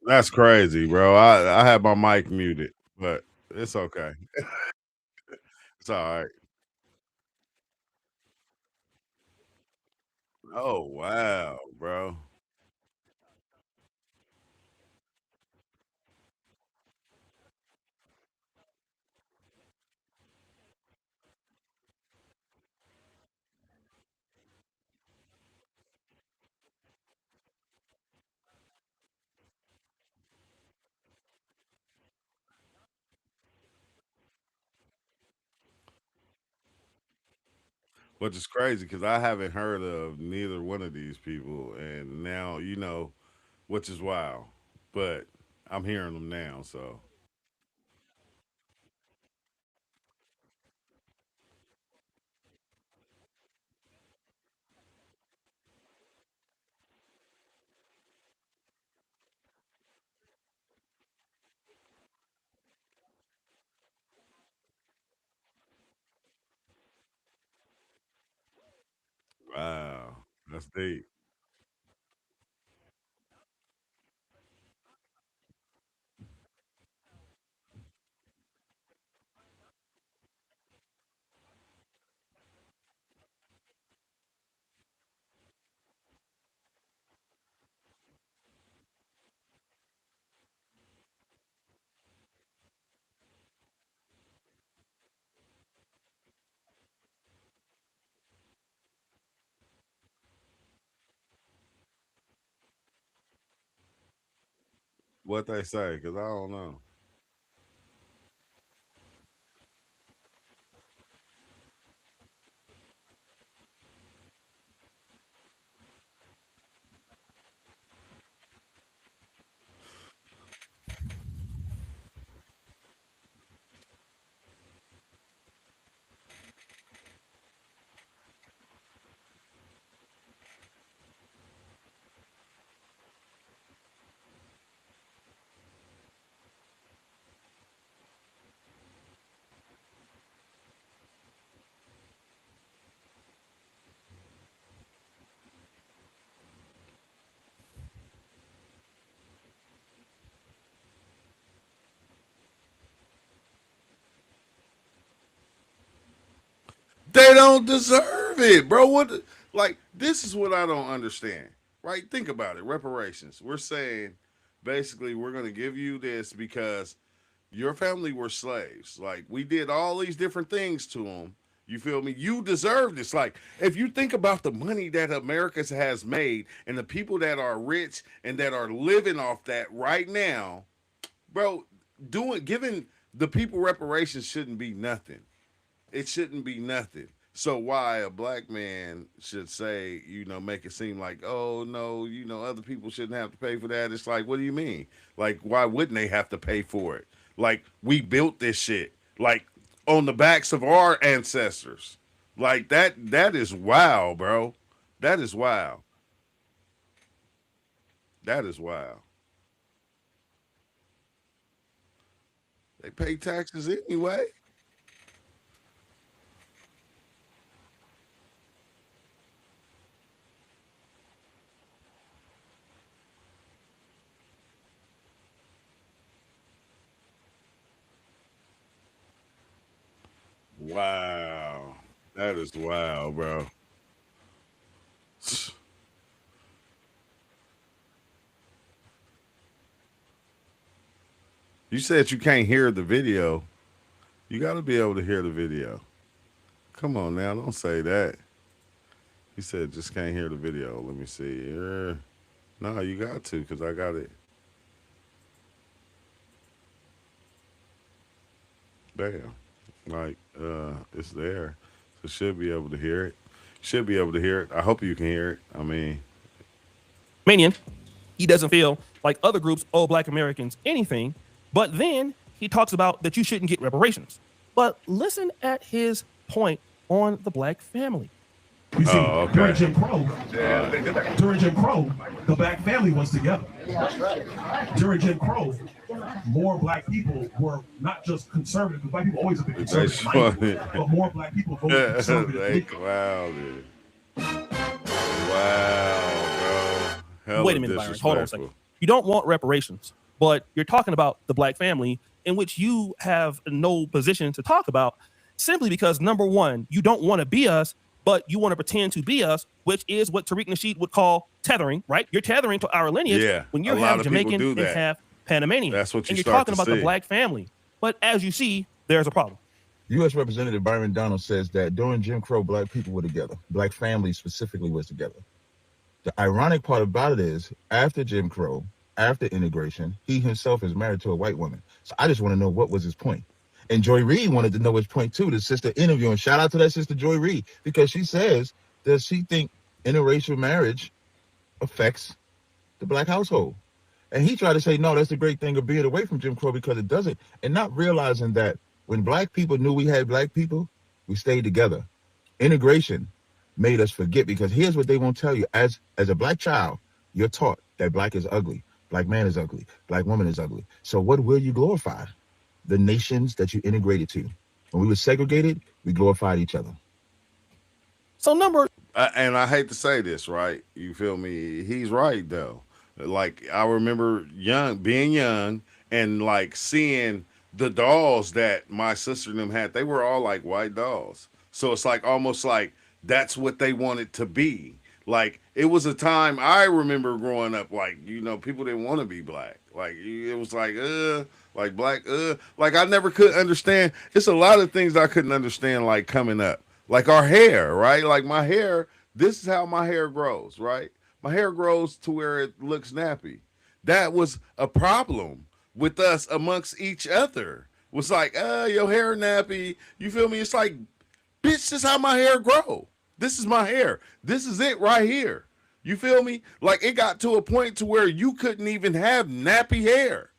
That's crazy, bro. I had my mic muted, but it's okay. It's all right. Oh wow, bro. Which is crazy because I haven't heard of neither one of these people, and now which is wild. But I'm hearing them now, so wow, that's deep. What they say? Because I don't know. They don't deserve it, bro. Like, this is what I don't understand, right? Think about it. Reparations. We're saying basically we're going to give you this because your family were slaves. Like, we did all these different things to them. You feel me? You deserve this. Like, if you think about the money that America has made and the people that are rich and that are living off that right now, bro, giving the people reparations shouldn't be nothing. It shouldn't be nothing. So why a black man should say, make it seem like, oh no, other people shouldn't have to pay for that. It's like, what do you mean? Like, why wouldn't they have to pay for it? Like, we built this shit, like, on the backs of our ancestors. Like, that is wow, bro. That is wow. That is wow. They pay taxes anyway. Wow. That is wow, bro. You said you can't hear the video. You got to be able to hear the video. Come on now, don't say that. He said just can't hear the video. Let me see. No, you got to because I got it. Damn. Like, it's there. So should be able to hear it. Should be able to hear it. I hope you can hear it. I mean, Manian, he doesn't feel like other groups owe black Americans anything, but then he talks about that you shouldn't get reparations. But listen at his point on the black family. You see, okay. During Jim Crow, the black family was together. During Jim Crow, more black people were not just conservative, because black people always have been conservative, but more black people voted conservative. Wow, bro. Hella Wait a minute, Byron. Hold on a second. you don't want reparations, but you're talking about the black family, in which you have no position to talk about, simply because, number one, you don't want to be us, but you want to pretend to be us, which is what Tariq Nasheed would call tethering, right? You're tethering to our lineage when you're half Jamaican and half Panamanian. That's what and you're talking about the black family. But as you see, there's a problem. U.S. Representative Byron Donald says that during Jim Crow, black people were together. Black families specifically was together. The ironic part about it is, after Jim Crow, after integration, he himself is married to a white woman. So I just want to know, what was his point? And Joy Reid wanted to know his point too, the sister interviewing. Shout out to that sister Joy Reid, because she says that she think interracial marriage affects the black household. And he tried to say, no, that's the great thing of being away from Jim Crow, because it doesn't. And not realizing that when black people knew we had black people, we stayed together. Integration made us forget, because here's what they won't tell you. As a black child, you're taught that black is ugly, black man is ugly, black woman is ugly. So what will you glorify? The nations that you integrated to. When we were segregated, we glorified each other. So and I hate to say this, right? You feel me? He's right though. Like, I remember being young and like seeing the dolls that my sister and them had. They were all like white dolls. So it's like almost like that's what they wanted to be. Like, it was a time I remember growing up, like, you know, people didn't want to be black. Like, it was like black, like I never could understand. It's a lot of things I couldn't understand, like coming up, like our hair, right? Like my hair, this is how my hair grows, right? My hair grows to where it looks nappy. That was a problem with us amongst each other. It was like, your hair nappy. You feel me? It's like, bitch, this is how my hair grow. This is my hair. This is it right here. You feel me? Like, it got to a point to where you couldn't even have nappy hair.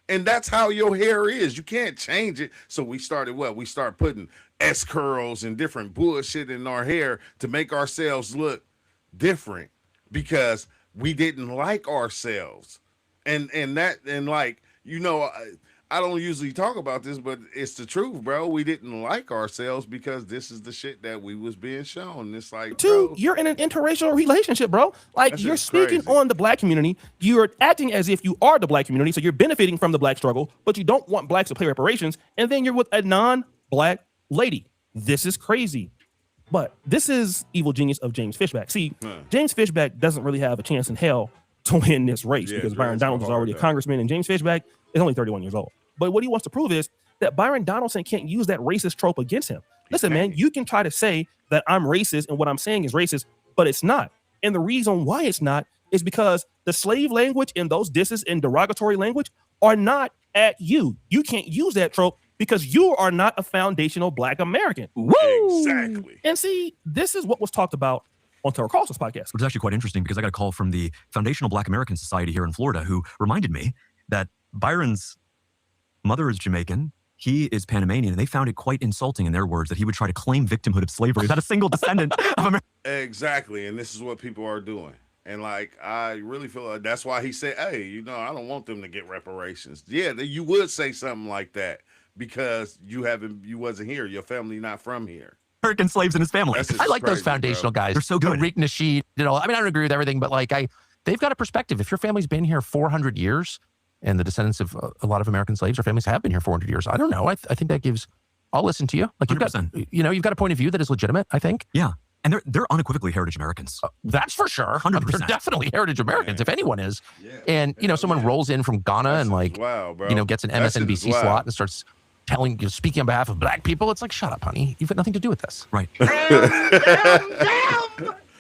And that's how your hair is. You can't change it. So we started We start putting S curls and different bullshit in our hair to make ourselves look different, because we didn't like ourselves. And like, you know, I don't usually talk about this, but it's the truth, bro. We didn't like ourselves because this is the shit that we was being shown. It's like, bro, you're in an interracial relationship, bro. Like, you're speaking on the black community. You're acting as if you are the black community, so you're benefiting from the black struggle, but you don't want blacks to pay reparations, and then you're with a non-black lady. This is crazy. But this is evil genius of James Fishback. See, James Fishback doesn't really have a chance in hell to win this race, because Byron Donaldson is already a congressman, and James Fishback is only 31 years old. But what he wants to prove is that Byron Donaldson can't use that racist trope against him. Listen, man, you can try to say that I'm racist and what I'm saying is racist, but it's not. And the reason why it's not is because the slave language and those disses and derogatory language are not at you. You can't use that trope because you are not a foundational black American. Woo! Exactly. And see, this is what was talked about on Tucker Carlson's podcast. Which is actually quite interesting, because I got a call from the Foundational Black American Society here in Florida, who reminded me that Byron's mother is Jamaican, he is Panamanian, and they found it quite insulting, in their words, that he would try to claim victimhood of slavery. Not a single descendant of America. Exactly, and this is what people are doing. And like, I really feel like that's why he said, hey, you know, I don't want them to get reparations. Yeah, you would say something like that because you wasn't here. Your family not from here. American slaves in his family. I like those foundational guys. They're so good. Tariq Nasheed, you know, I mean, I don't agree with everything, but like, they've got a perspective. If your family's been here 400 years, and the descendants of a lot of American slaves or families have been here 400 years, I don't know. I think that gives. I'll listen to you. Like, you've got, you've got a point of view that is legitimate, I think. Yeah. And they're unequivocally heritage Americans. That's for sure. 100%. They're definitely heritage Americans, if anyone is. Yeah. And, you know, someone rolls in from Ghana and like, you know, gets an MSNBC slot and starts speaking on behalf of black people. It's like, shut up, honey. You've got nothing to do with this. Right.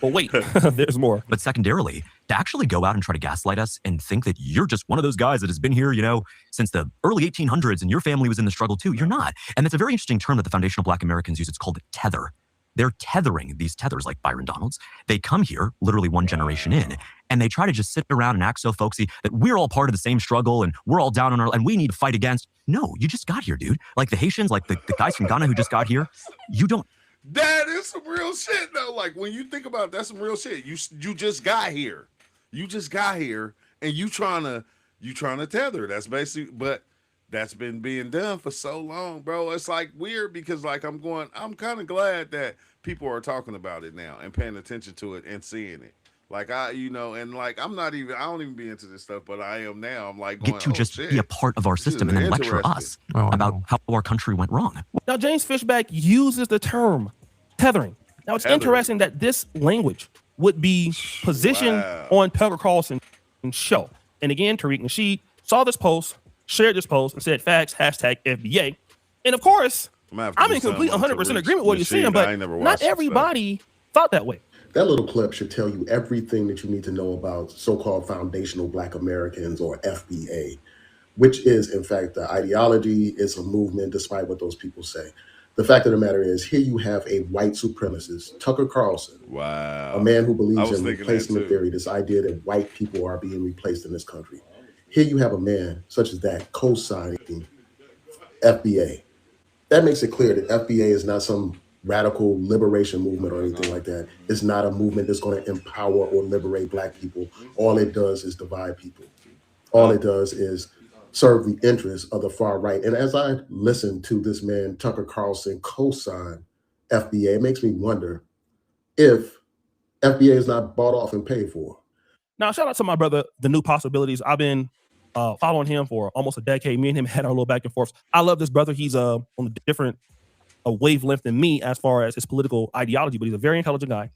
Well, wait, there's more. But secondarily, to actually go out and try to gaslight us and think that you're just one of those guys that has been here, you know, since the early 1800s and your family was in the struggle too. You're not. And that's a very interesting term that the Foundational Black Americans use. It's called tether. They're tethering these tethers like Byron Donalds. They come here literally one generation in, and they try to just sit around and act so folksy that we're all part of the same struggle and we're all down on and we need to fight against. No, you just got here, dude. Like the Haitians, like the guys from Ghana who just got here. You don't. That is some real shit though. Like, when you think about it, that's some real shit. You just got here. You just got here and you trying to tether. That's basically, but that's been being done for so long, bro. It's like weird because like I'm kind of glad that people are talking about it now and paying attention to it and seeing it. Like and like I don't even be into this stuff, but I am now. I'm like Get to just be a part of our system and then lecture us about how our country went wrong. Now, James Fishback uses the term tethering. Now, it's interesting that this language would be positioned on Tucker Carlson's show. And again, Tariq Nasheed saw this post, shared this post, and said facts, #FBA. And of course, I'm in complete 100% agreement with what you're saying, but not everybody thought that way. That little clip should tell you everything that you need to know about so-called foundational Black Americans, or FBA, which is, in fact, the ideology. It's a movement, despite what those people say. The fact of the matter is, here you have a white supremacist, Tucker Carlson, a man who believes in replacement theory, this idea that white people are being replaced in this country. Here you have a man such as that co-signing FBA. That makes it clear that FBA is not some radical liberation movement or anything like that. It's not a movement that's going to empower or liberate Black people. All it does is divide people. All it does is serve the interests of the far right. And as I listen to this man, Tucker Carlson, co-sign FBA, it makes me wonder if FBA is not bought off and paid for. Now, shout out to my brother, The New Possibilities. I've been following him for almost a decade. Me and him had our little back and forth. I love this brother. He's on a different wavelength than me as far as his political ideology, but he's a very intelligent guy.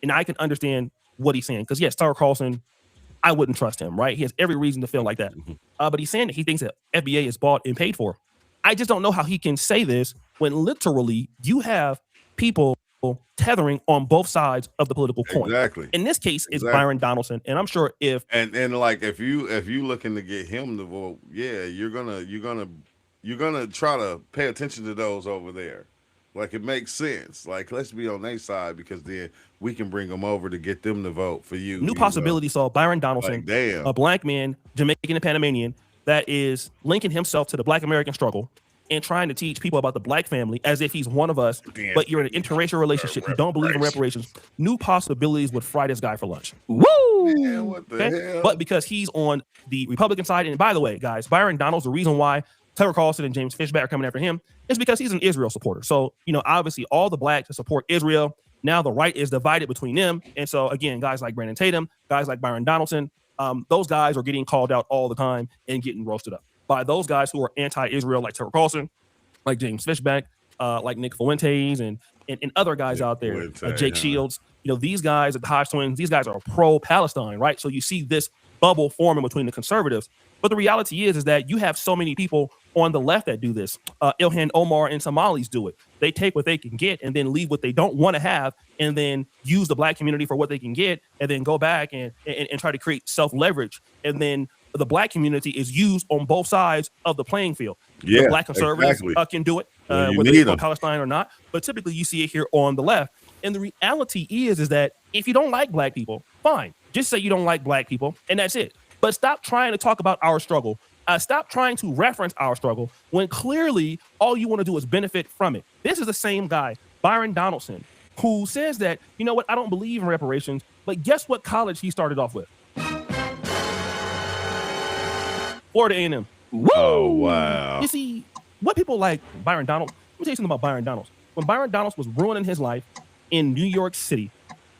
And I can understand what he's saying. Because yes, Tucker Carlson, I wouldn't trust him, right? He has every reason to feel like that. But he's saying that he thinks that FBA is bought and paid for. I just don't know how he can say this when literally you have people tethering on both sides of the political coin. Exactly. In this case, it's Byron Donaldson, and I'm sure if like if you looking to get him to vote, yeah, you're gonna try to pay attention to those over there. Like, it makes sense. Like, let's be on their side, because then we can bring them over to get them to vote for you. New Possibility saw Byron Donaldson, like, a Black man, Jamaican and Panamanian, that is linking himself to the Black American struggle and trying to teach people about the Black family as if he's one of us, but you're in an interracial relationship. You don't believe in reparations. New Possibilities would fry this guy for lunch. Woo! Man, what the hell? But because he's on the Republican side, and by the way, guys, Byron Donald's the reason why Tucker Carlson and James Fishback are coming after him is because he's an Israel supporter. So, obviously all the Blacks support Israel. Now the right is divided between them. And so, again, guys like Brandon Tatum, guys like Byron Donaldson, those guys are getting called out all the time and getting roasted up by those guys who are anti-Israel, like Tucker Carlson, like James Fishback, like Nick Fuentes, and other guys out there, Jake Shields. These guys at the Hodge Twins, these guys are pro-Palestine, right? So you see this bubble forming between the conservatives. But the reality is that you have so many people on the left that do this. Ilhan Omar and Somalis do it. They take what they can get and then leave what they don't want to have, and then use the Black community for what they can get, and then go back and try to create self-leverage. And then the Black community is used on both sides of the playing field. Yeah, the Black conservatives can do it, whether they're Palestine or not. But typically you see it here on the left. And the reality is that if you don't like Black people, fine. Just say you don't like Black people, and that's it. But stop trying to talk about our struggle. Stop trying to reference our struggle when clearly all you want to do is benefit from it. This is the same guy, Byron Donaldson, who says that, I don't believe in reparations, but guess what college he started off with? Florida A&M. Woo! Oh, wow. You see, what people like Byron Donalds, let me tell you something about Byron Donalds. When Byron Donalds was ruining his life in New York City,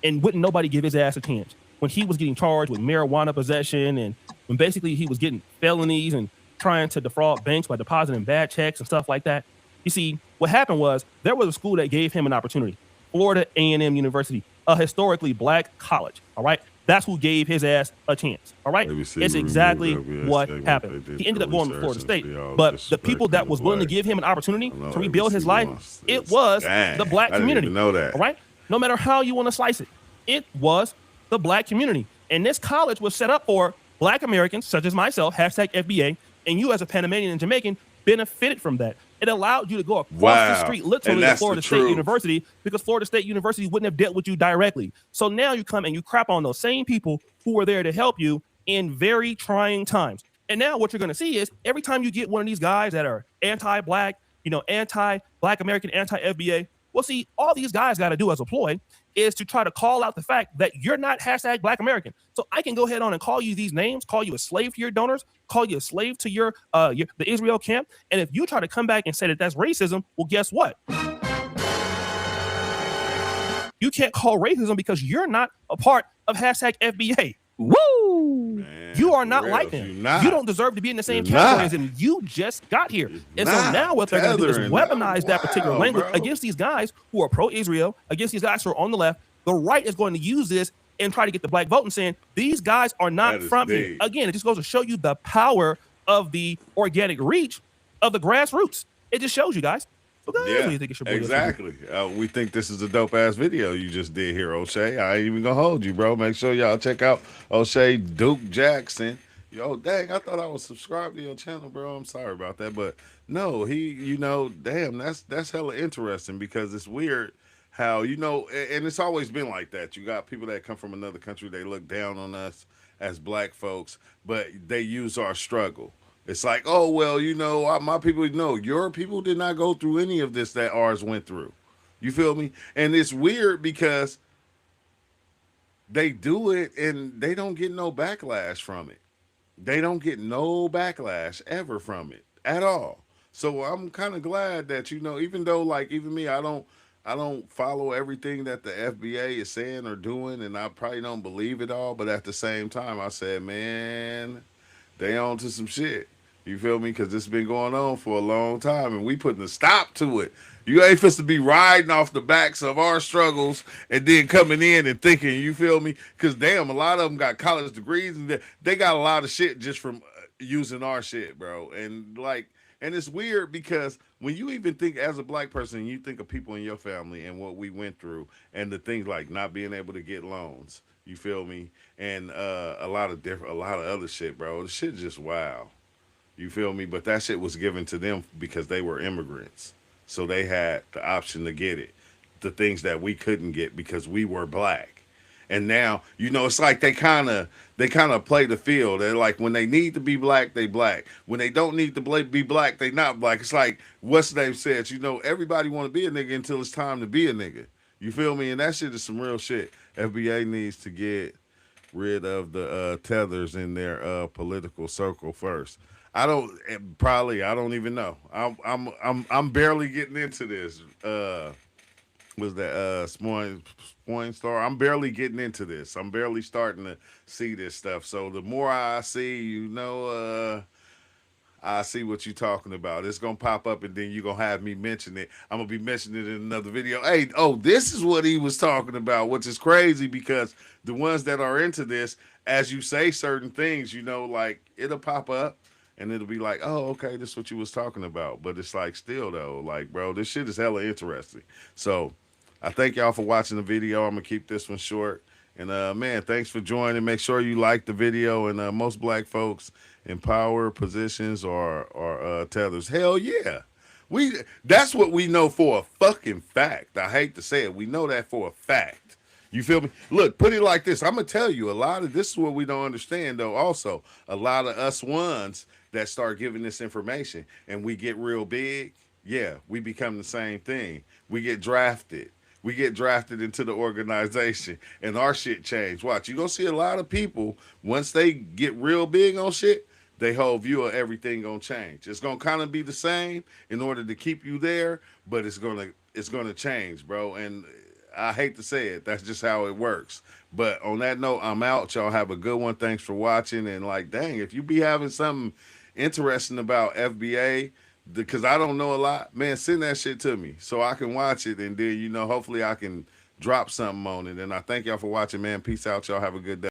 and wouldn't nobody give his ass a chance, when he was getting charged with marijuana possession, and when basically he was getting felonies and trying to defraud banks by depositing bad checks and stuff like that. You see, what happened was there was a school that gave him an opportunity, Florida A&M University, a historically Black college, all right? That's who gave his ass a chance, all right? It's exactly what happened. He ended up going to Florida State, but the people that was willing to give him an opportunity to rebuild his life, it was the Black community, all right? No matter how you want to slice it, it was the Black community. And this college was set up for Black Americans, such as myself, #FBA, and you as a Panamanian and Jamaican benefited from that. It allowed you to go across the street, literally, to Florida State University, because Florida State University wouldn't have dealt with you directly. So now you come and you crap on those same people who were there to help you in very trying times. And now what you're going to see is every time you get one of these guys that are anti-Black, anti-Black American, anti-FBA, well, see, all these guys got to do as a ploy is to try to call out the fact that you're not #Black American. So I can go ahead on and call you these names, call you a slave to your donors, call you a slave to the Israel camp. And if you try to come back and say that that's racism, well, guess what? You can't call racism because you're not a part of hashtag FBA. Woo! Man, you are for not real, like them. you're not. You don't deserve to be in the same You're category not. as them. You just got here. You're And so not. now what they're going to do is Tethering, weaponize that particular wow, language bro. against these guys who are pro-Israel, against these guys who are on the left. The right is going to use this and try to get the black vote and saying these guys are not That is from here. deep. Again, it just goes to show you the power of the organic reach of the grassroots. It just shows you guys. So guys, what do you think it should be? Exactly. We think this is a dope ass video you just did here, O'Shea. I ain't even gonna hold you, bro. Make sure y'all check out O'Shea Duke Jackson. Yo, dang, I thought I was subscribed to your channel, bro. I'm sorry about that, but no, damn, that's hella interesting because it's weird how and it's always been like that. You got people that come from another country, they look down on us as black folks, but they use our struggle. It's like, oh, well, my people, no, your people did not go through any of this that ours went through. You feel me? And it's weird because they do it and they don't get no backlash from it. They don't get no backlash ever from it at all. So I'm kind of glad that, even though like even me, I don't follow everything that the FBA is saying or doing, and I probably don't believe it all, but at the same time, I said, man, they on to some shit. You feel me? Because this has been going on for a long time, and we putting a stop to it. You ain't supposed to be riding off the backs of our struggles and then coming in and thinking, you feel me? Because damn, a lot of them got college degrees, and they got a lot of shit just from using our shit, bro. And it's weird because when you even think as a black person, you think of people in your family and what we went through and the things like not being able to get loans. You feel me? And a lot of other shit, bro. The shit just wow. You feel me? But that shit was given to them because they were immigrants. So they had the option to get it. The things that we couldn't get because we were black. And now, it's like they kind of play the field. They're like, when they need to be black, they black. When they don't need to be black, they not black. It's like what's the name said, everybody want to be a nigga until it's time to be a nigga. You feel me? And that shit is some real shit. FBA needs to get rid of the tethers in their political circle first. I don't even know. I'm barely getting into this. Was that Spoin Star? I'm barely getting into this. I'm barely starting to see this stuff. So the more I see, I see what you're talking about. It's gonna pop up, and then you're gonna have me mention it. I'm gonna be mentioning it in another video. Hey, this is what he was talking about, which is crazy because the ones that are into this, as you say certain things, like it'll pop up. And it'll be like, oh, okay, this is what you was talking about. But it's like still though, like, bro, this shit is hella interesting. So I thank y'all for watching the video. I'm gonna keep this one short. And man, thanks for joining. Make sure you like the video. And most black folks in power positions are tethers. Hell yeah. That's what we know for a fucking fact. I hate to say it. We know that for a fact. You feel me? Look, put it like this. I'm going to tell you this is what we don't understand, though. Also, a lot of us ones that start giving this information and we get real big, yeah, we become the same thing. We get drafted. We get drafted into the organization and our shit change. Watch, you're going to see a lot of people, once they get real big on shit, their whole view of everything going to change. It's going to kind of be the same in order to keep you there, but it's going to change, bro. And I hate to say it. That's just how it works. But on that note, I'm out. Y'all have a good one. Thanks for watching. And like, dang, if you be having something interesting about FBA, because I don't know a lot, man, send that shit to me so I can watch it. And then, hopefully I can drop something on it. And I thank y'all for watching, man. Peace out. Y'all have a good day.